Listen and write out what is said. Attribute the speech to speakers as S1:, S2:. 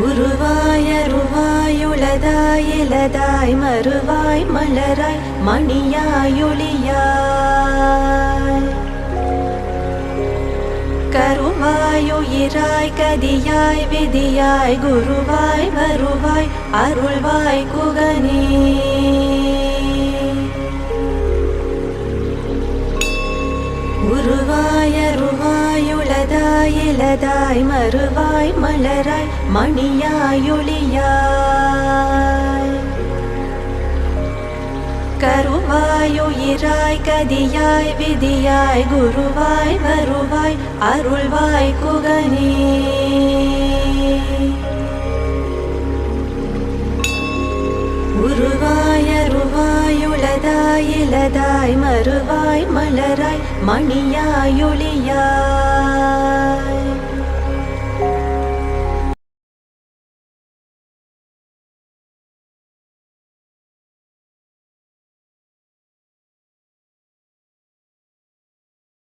S1: உருவாய் அருவாய் உளதாய் இலதாய் மறுவாய் மலராய் மணியாய் ஒளியாய் கருவாய் உயிராய் கதியாய் விதியாய் குருவாய் வருவாய் அருள்வாய் குகனே. உருவாய் அருவாய் உளதாய் இலதாய் மறுவாய் மலராய் மணியாய் ஒளியாய் கருவாய் உயிராய் கதியாய் விதியாய் குருவாய் வருவாய் அருள்வாய் குகனே. உருவாய் அருவாய் உளதாய் இலதாய் மறுவாய் மலராய் மணியாய் ஒளியாய்